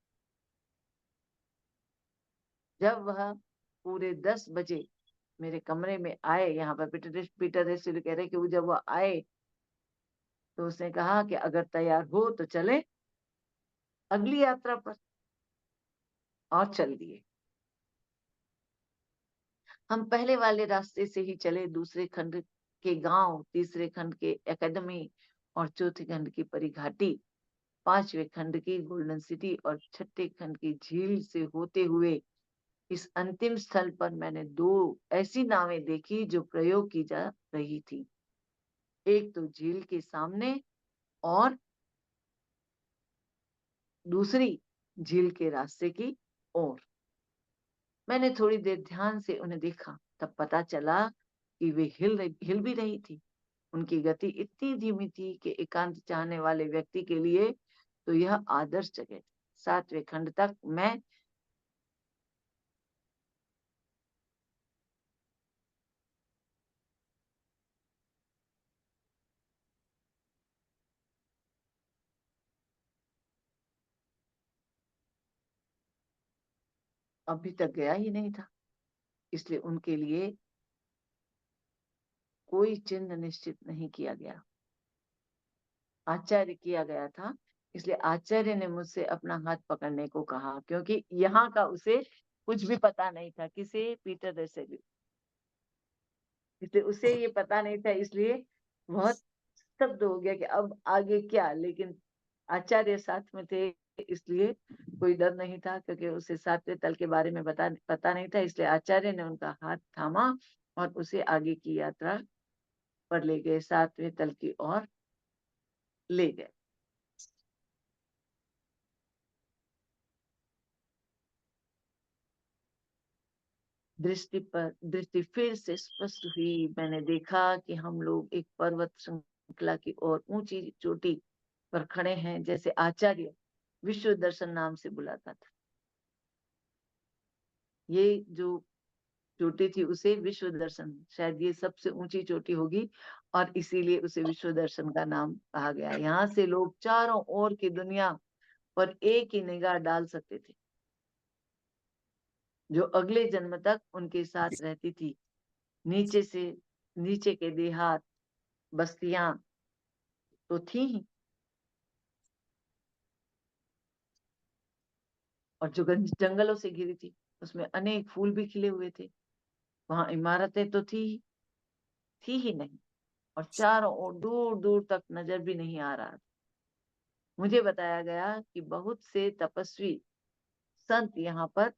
जब वह पूरे 10 बजे मेरे कमरे में आए, यहाँ पर पीटर हेस्सेली कह रहे कि वो जब वो आए तो उसने कहा कि अगर तैयार हो तो चले। अगली यात्रा पर और चल दिए। हम पहले वाले रास्ते से ही चले, दूसरे खंड के गांव, तीसरे खंड के एकेडमी और चौथे खंड की परिघाटी, पांचवें खंड की गोल्डन सिटी और छठे खंड की झील से होते हुए इस अंतिम स्थल पर मैंने दो ऐसी नावें देखी जो प्रयोग की जा रही थी। एक तो झील के सामने और दूसरी झील के रास्ते की ओर। मैंने थोड़ी देर ध्यान से उन्हें देखा, तब पता चला कि वे हिल भी रही थी। उनकी गति इतनी धीमी थी कि एकांत चाहने वाले व्यक्ति के लिए तो यह आदर्श जगह थी। सातवें खंड तक मैं अभी तक गया ही नहीं था, इसलिए उनके लिए कोई चिन्ह निश्चित नहीं किया गया, आचार्य किया गया था। इसलिए आचार्य ने मुझसे अपना हाथ पकड़ने को कहा, क्योंकि यहाँ का उसे कुछ भी पता नहीं था। किसे? पीटर रेसेली। इसलिए उसे ये पता नहीं था, इसलिए बहुत स्तब्ध हो गया कि अब आगे क्या। लेकिन आचार्य साथ में थे, इसलिए कोई डर नहीं था, क्योंकि उसे सातवें तल के बारे में पता नहीं था। इसलिए आचार्य ने उनका हाथ थामा और उसे आगे की यात्रा पर ले गए, सातवें तल की ओर ले गए। दृष्टि फिर से स्पष्ट हुई। मैंने देखा कि हम लोग एक पर्वत श्रृंखला की ओर ऊंची चोटी पर खड़े हैं, जैसे आचार्य विश्व दर्शन नाम से बुलाता था। ये जो चोटी थी उसे विश्व दर्शन, शायद ये सबसे ऊंची चोटी होगी और इसीलिए उसे विश्व दर्शन का नाम कहा गया। यहाँ से लोग चारों ओर की दुनिया पर एक ही निगाह डाल सकते थे, जो अगले जन्म तक उनके साथ रहती थी। नीचे के देहात, बस्तियां तो थी ही, और जो जंगलों से घिरी थी उसमें अनेक फूल भी खिले हुए थे। वहां इमारतें तो थी ही नहीं, और चारों ओर दूर दूर तक नजर भी नहीं आ रहा था। मुझे बताया गया कि बहुत से तपस्वी संत यहाँ पर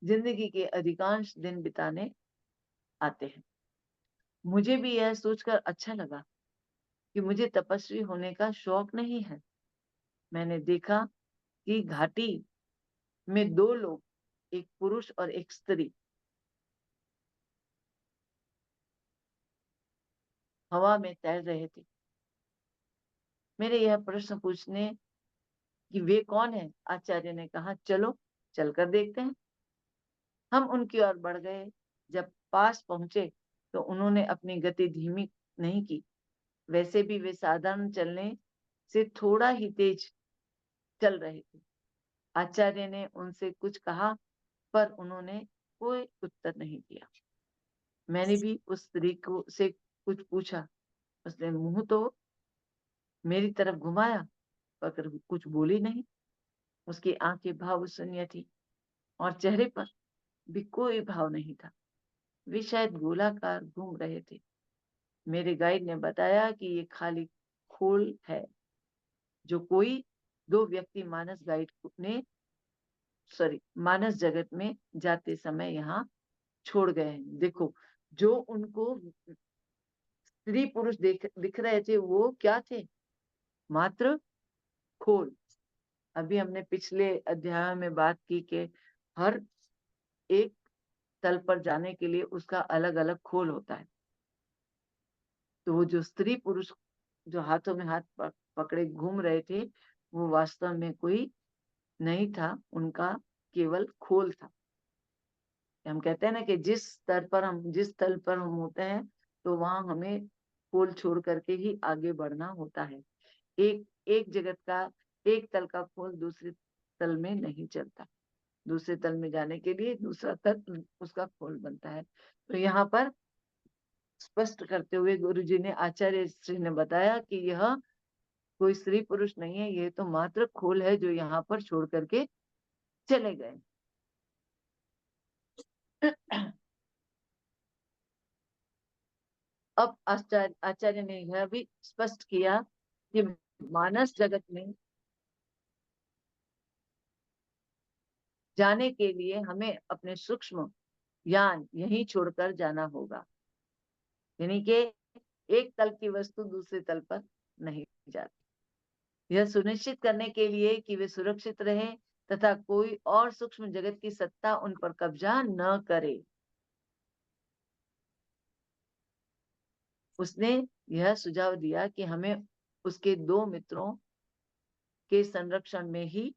जिंदगी के अधिकांश दिन बिताने आते हैं। मुझे भी यह सोचकर अच्छा लगा कि मुझे तपस्वी होने का शौक नहीं है। मैंने देखा कि घाटी में दो लोग, एक पुरुष और एक स्त्री, हवा में तैर रहे थे। मेरे यह प्रश्न पूछने कि वे कौन है, आचार्य ने कहा, चलो चलकर देखते हैं। हम उनकी ओर बढ़ गए। जब पास पहुंचे तो उन्होंने अपनी गति धीमी नहीं की, वैसे भी वे साधारण चलने से थोड़ा ही तेज चल रहे थे। आचार्य ने उनसे कुछ कहा, पर उन्होंने कोई उत्तर नहीं दिया। मैंने भी उस स्त्री को से कुछ पूछा। उसने मुंह तो मेरी तरफ घुमाया, पर कुछ बोली नहीं। उसकी आंखें भाव शून्य थी और चेहरे पर भी कोई भाव नहीं था। वे शायद गोलाकार घूम रहे थे। मेरे गाइड ने बताया कि ये खाली खोल है, जो कोई दो व्यक्ति मानस जगत में जाते समय यहाँ छोड़ गए हैं। देखो, जो उनको स्त्री पुरुष दिख रहे थे वो क्या थे? मात्र खोल। अभी हमने पिछले अध्याय में बात की कि हर एक तल पर जाने के लिए उसका अलग अलग खोल होता है। तो वो जो स्त्री पुरुष जो हाथों में हाथ पकड़े घूम रहे थे, वो वास्तव में कोई नहीं था, उनका केवल खोल था। हम कहते हैं ना कि जिस तल पर हम होते हैं, तो वहां हमें खोल छोड़ करके ही आगे बढ़ना होता है। एक एक जगत का एक तल का खोल दूसरे तल में नहीं चलता। दूसरे तल में जाने के लिए दूसरा तल उसका खोल बनता है। तो यहाँ पर स्पष्ट करते हुए गुरुजी ने, आचार्य श्री ने बताया कि यह कोई स्त्री पुरुष नहीं है, यह तो मात्र खोल है जो यहाँ पर छोड़ करके चले गए। अब आचार्य ने यह भी स्पष्ट किया कि मानस जगत में जाने के लिए हमें अपने सूक्ष्म ज्ञान यहीं छोड़कर जाना होगा, यानी कि एक तल की वस्तु दूसरे तल पर नहीं जाती। यह सुनिश्चित करने के लिए कि वे सुरक्षित रहे तथा कोई और सूक्ष्म जगत की सत्ता उन पर कब्जा न करे, उसने यह सुझाव दिया कि हमें उसके दो मित्रों के संरक्षण में ही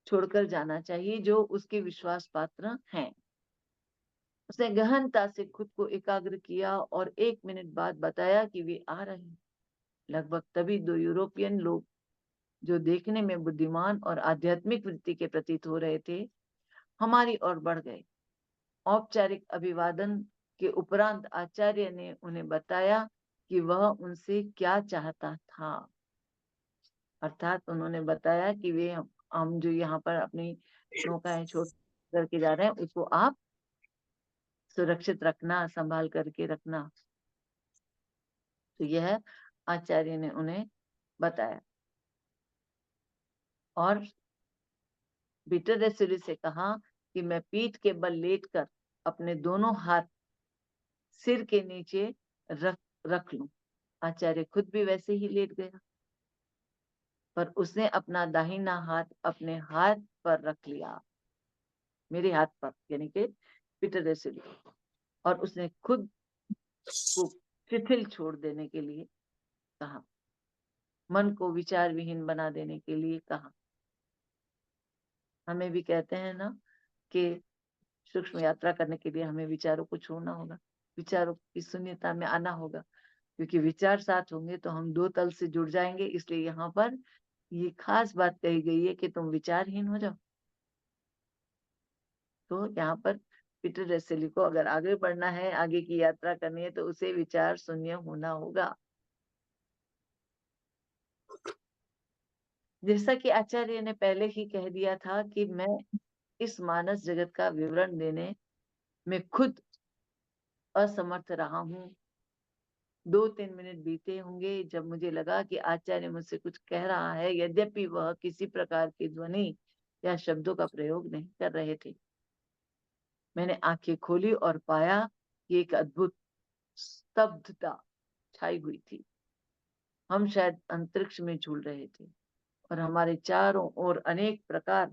छोड़कर जाना चाहिए जो उसके विश्वास पात्र हैं। उसने गहनता से खुद को एकाग्र किया और 1 मिनट बाद बताया कि वे आ रहे हैं। लगभग तभी 2 यूरोपियन लोग, जो देखने में बुद्धिमान और आध्यात्मिक वृत्ति के प्रतीत हो रहे थे, हमारी ओर बढ़ गए। औपचारिक अभिवादन के उपरांत आचार्य ने उन्हें बताया कि वह उनसे क्या चाहता था। अर्थात उन्होंने बताया कि वे हम जो यहाँ पर अपनी नौकाएं छोड़ करके जा रहे हैं, उसको आप सुरक्षित रखना, संभाल करके रखना। तो यह आचार्य ने उन्हें बताया और बीटर से कहा कि मैं पीठ के बल लेटकर अपने दोनों हाथ सिर के नीचे रख लूं। आचार्य खुद भी वैसे ही लेट गया, पर उसने अपना दाहिना हाथ अपने हाथ पर रख लिया, मेरे हाथ पर, यानी कि पीटर, और उसने खुद को शिथिल छोड़ देने के लिए कहा, मन को विचार विहीन बना देने के लिए कहा। हमें भी कहते हैं ना कि सूक्ष्म यात्रा करने के लिए हमें विचारों को छोड़ना होगा, विचारों की शून्यता में आना होगा, क्योंकि विचार साथ होंगे तो हम दो तल से जुड़ जाएंगे। इसलिए यहाँ पर ये खास बात कही गई है कि तुम विचारहीन हो जाओ। तो यहाँ पर पीटर रेसेली को अगर आगे बढ़ना है, आगे की यात्रा करनी है, तो उसे विचार शून्य होना होगा। जैसा कि आचार्य ने पहले ही कह दिया था कि मैं इस मानस जगत का विवरण देने में खुद असमर्थ रहा हूँ। 2-3 मिनट बीते होंगे जब मुझे लगा कि आचार्य मुझसे कुछ कह रहा है, यद्यपि वह किसी प्रकार की ध्वनि या शब्दों का प्रयोग नहीं कर रहे थे। मैंने आंखें खोली और पाया कि एक अद्भुत स्तब्धता छाई हुई थी। हम शायद अंतरिक्ष में झूल रहे थे और हमारे चारों ओर अनेक प्रकार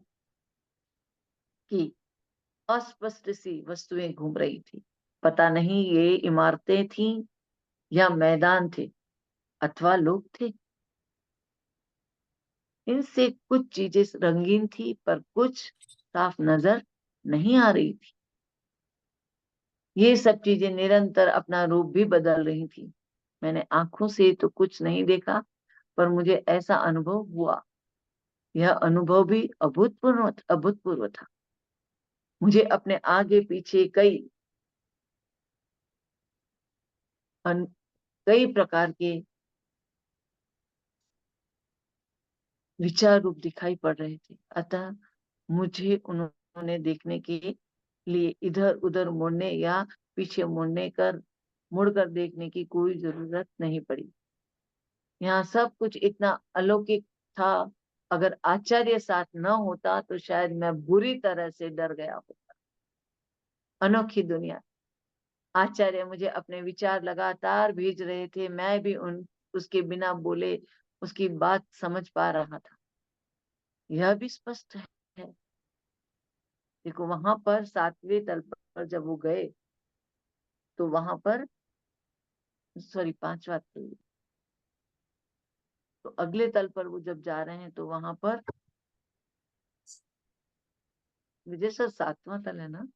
की अस्पष्ट सी वस्तुएं घूम रही थी। पता नहीं ये इमारतें थीं या मैदान थे अथवा लोग थे। इनसे कुछ चीजें रंगीन थी, पर कुछ साफ नजर नहीं आ रही थी। ये सब चीजें निरंतर अपना रूप भी बदल रही थी। मैंने आंखों से तो कुछ नहीं देखा, पर मुझे ऐसा अनुभव हुआ। यह अनुभव भी अभूतपूर्व था। मुझे अपने आगे पीछे कई प्रकार के विचार रूप दिखाई पड़ रहे थे। अतः मुझे उन्होंने देखने के लिए इधर उधर मुड़ने या पीछे मुड़कर देखने की कोई जरूरत नहीं पड़ी। यहाँ सब कुछ इतना अलौकिक था। अगर आचार्य साथ न होता तो शायद मैं बुरी तरह से डर गया होता। अनोखी दुनिया। आचार्य मुझे अपने विचार लगातार भेज रहे थे। मैं भी उसके बिना बोले उसकी बात समझ पा रहा था। यह भी स्पष्ट है। देखो, वहां पर 7वें तल पर जब वो गए तो वहां पर, सॉरी 5वां तल, तो अगले तल पर वो जब जा रहे हैं तो वहां पर, विजय सर 7वां तल है ना?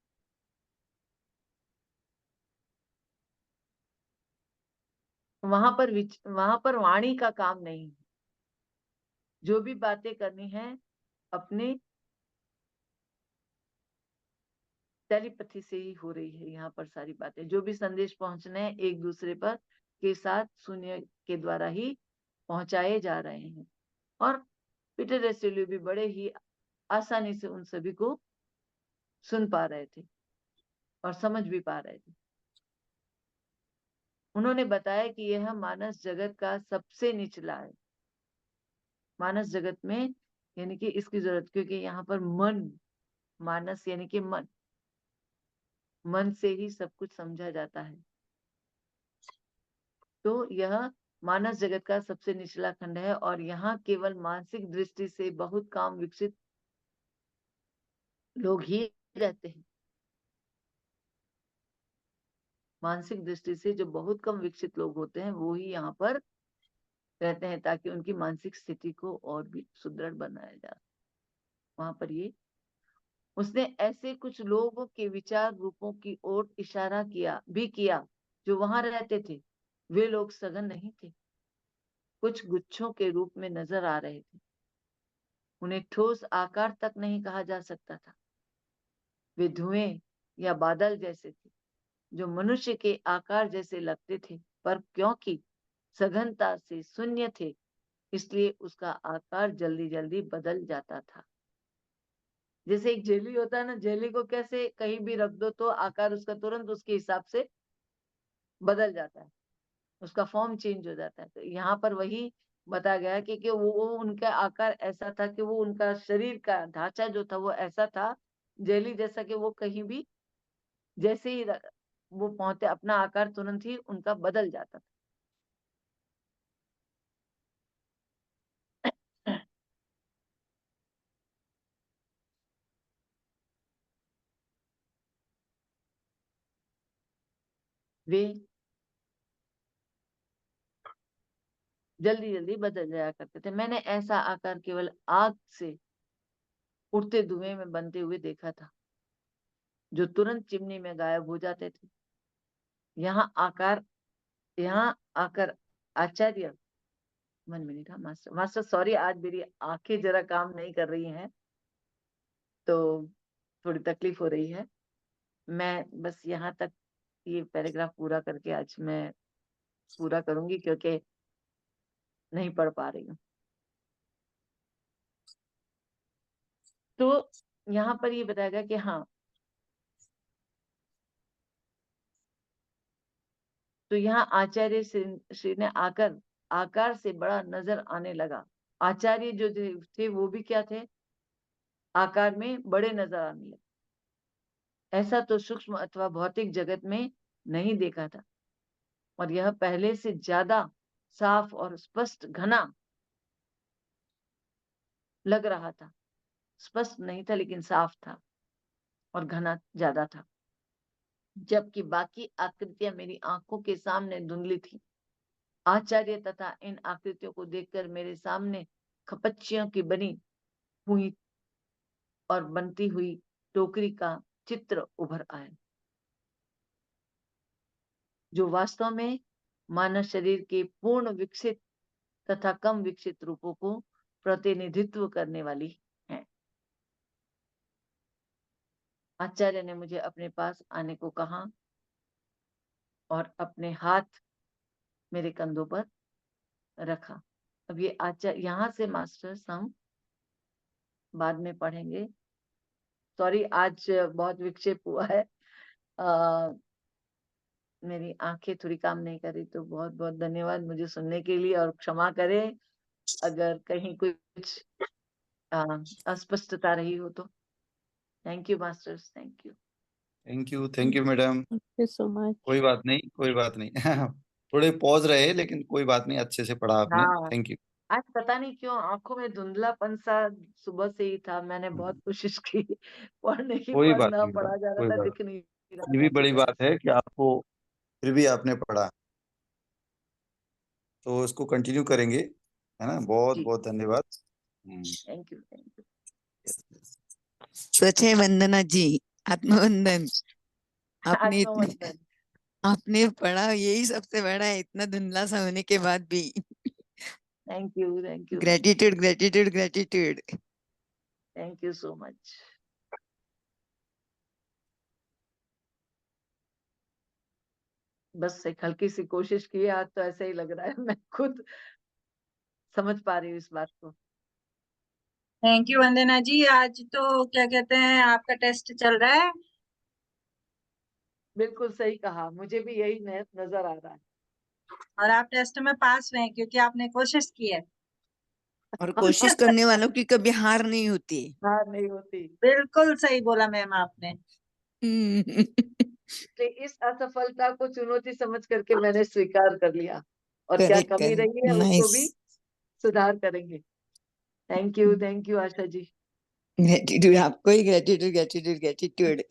वहां पर वाणी का काम नहीं है। जो भी बातें करनी है अपने टेलीपैथी से ही हो रही है। यहाँ पर सारी बातें जो भी संदेश पहुंचने हैं एक दूसरे पर के साथ शून्य के द्वारा ही पहुंचाए जा रहे हैं। और पीटर रेस्टेलियो भी बड़े ही आसानी से उन सभी को सुन पा रहे थे और समझ भी पा रहे थे। उन्होंने बताया कि यह मानस जगत का सबसे निचला है। मानस जगत में यानी कि इसकी जरूरत, क्योंकि यहाँ पर मन, मानस यानी कि मन से ही सब कुछ समझा जाता है। तो यह मानस जगत का सबसे निचला खंड है और यहाँ केवल मानसिक दृष्टि से बहुत कम विकसित लोग ही रहते हैं। मानसिक दृष्टि से जो बहुत कम विकसित लोग होते हैं वो ही यहाँ पर रहते हैं, ताकि उनकी मानसिक स्थिति को और भी सुदृढ़ बनाया जाए। वहां पर ये उसने ऐसे कुछ लोगों के विचार रूपों की ओर इशारा किया जो वहां रहते थे। वे लोग सघन नहीं थे, कुछ गुच्छों के रूप में नजर आ रहे थे। उन्हें ठोस आकार तक नहीं कहा जा सकता था। वे धुएं या बादल जैसे थे जो मनुष्य के आकार जैसे लगते थे, पर क्योंकि सघनता से शून्य थे इसलिए उसका आकार जल्दी जल्दी बदल जाता था। जैसे एक जेली होता है ना, जेली को कैसे कहीं भी रख दो तो आकार उसका तुरंत उसके हिसाब से बदल जाता है, उसका फॉर्म चेंज हो जाता है। तो यहाँ पर वही बताया गया है कि वो उनका आकार ऐसा था कि वो उनका शरीर का ढांचा जो था वो ऐसा था जेली जैसा कि वो कहीं भी जैसे ही वो पहुंचते अपना आकार तुरंत ही उनका बदल जाता था। वे जल्दी जल्दी बदल जाया करते थे। मैंने ऐसा आकार केवल आग से उड़ते धुएं में बनते हुए देखा था जो तुरंत चिमनी में गायब हो जाते थे। यहाँ आकर आचार्य, मन में नहीं था, मास्टर सॉरी, आज मेरी आंखें जरा काम नहीं कर रही हैं तो थोड़ी तकलीफ हो रही है। मैं बस यहाँ तक ये पैराग्राफ पूरा करके आज मैं पूरा करूंगी क्योंकि नहीं पढ़ पा रही हूँ। तो यहाँ पर ये बताया गया कि हाँ, तो यहाँ आचार्य श्री ने आकार से बड़ा नजर आने लगा। आचार्य जो थे वो भी क्या थे, आकार में बड़े नजर आने लगे। ऐसा तो सूक्ष्म अथवा भौतिक जगत में नहीं देखा था और यह पहले से ज्यादा साफ और स्पष्ट घना लग रहा था। स्पष्ट नहीं था लेकिन साफ था और घना ज्यादा था, जबकि बाकी आकृतियां मेरी आंखों के सामने धुंधली थी। आचार्य तथा इन आकृतियों को देखकर मेरे सामने खपच्चियों की बनी हुई और बनती हुई टोकरी का चित्र उभर आया, जो वास्तव में मानव शरीर के पूर्ण विकसित तथा कम विकसित रूपों को प्रतिनिधित्व करने वाली है। आचार्य ने मुझे अपने पास आने को कहा और अपने हाथ मेरे कंधों पर रखा। अब ये आचार्य, यहाँ से मास्टर्स हम बाद में पढ़ेंगे। सॉरी, आज बहुत विक्षेप हुआ है, मेरी आंखें थोड़ी काम नहीं कर रही, तो बहुत बहुत धन्यवाद मुझे सुनने के लिए और क्षमा करें अगर कहीं कुछ अस्पष्टता रही हो तो। Thank you masters, thank you. Thank you madam. Thank you so much. कोई बात नहीं, कोई बात नहीं। थोड़े पॉज रहे लेकिन कोई बात नहीं, अच्छे से पढ़ा आपने। हाँ, थैंक यू। आज पता नहीं क्यों आंखों में धुंधलापन सा सुबह से ही था। मैंने बहुत कोशिश की पढ़ने की, कोई बात पढ़ना नहीं मैडम, पढ़ा जा रहा कोई था, बात दिख नहीं रहा नहीं। ये था भी अच्छी बड़ी तरह बात से। है कि आपको फिर भी आपने पढ़ा, तो इसको कंटिन्यू करेंगे, है ना। बहुत जी, बहुत धन्यवाद। Thank you, thank you. स्वच्छ वंदना जी, आत्मवंदन। आपने इतने आत्मवंदन। आपने पढ़ा, यही सबसे बड़ा है, इतना धुंधला सा होने के बाद भी। Thank you, thank you. Gratitude gratitude gratitude. Thank you so much. बस एक हल्की सी कोशिश की है, आज तो ऐसे ही लग रहा है मैं खुद समझ पा रही हूँ इस बात को। थैंक यू वंदना जी। आज तो क्या कहते हैं, आपका टेस्ट चल रहा है। बिल्कुल सही कहा, मुझे भी यही नजर आ रहा है। और आप टेस्ट में पास हुए हैं क्योंकि आपने कोशिश की है। और कोशिश करने वालों की कभी हार नहीं होती। हाँ, नहीं होती। बिल्कुल सही बोला मैम आपने। तो इस असफलता को चुनौती समझ करके मैंने स्वीकार कर लिया, और क्या करेक्ट कमी रही है करेक्ट, उसको भी नाइस। सुधार करेंगे। Thank you Asha ji. Gratitude, आपको ही ग्रेटिट्यूड ग्रेटिट्यूड ग्रेटिट्यूड।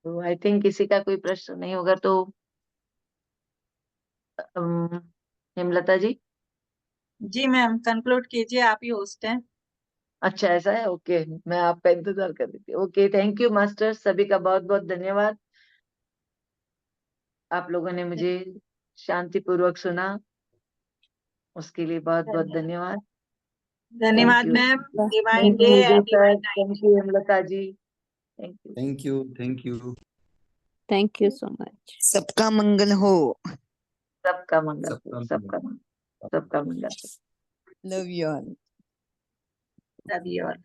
तो आई थिंक किसी का कोई प्रश्न नहीं होगा, तो हेमलता जी। जी मैम, कंक्लूड कीजिए, आप ही होस्ट हैं। अच्छा, ऐसा है, ओके, मैं आपका इंतजार कर रही थी। ओके, थैंक यू मास्टर, सभी का बहुत बहुत धन्यवाद। आप लोगों ने मुझे शांतिपूर्वक सुना, उसके लिए बहुत बहुत धन्यवाद। धन्यवाद thank you. Ma'am. Divine thank you day Vijay and sir, divine night. Thank you Hemlata ji, thank you. Thank you, thank you. Thank you so much. सबका मंगल हो। सबका मंगल हो, सबका सबका मंगल, सबका मंगल हो। Love you all. Love you all.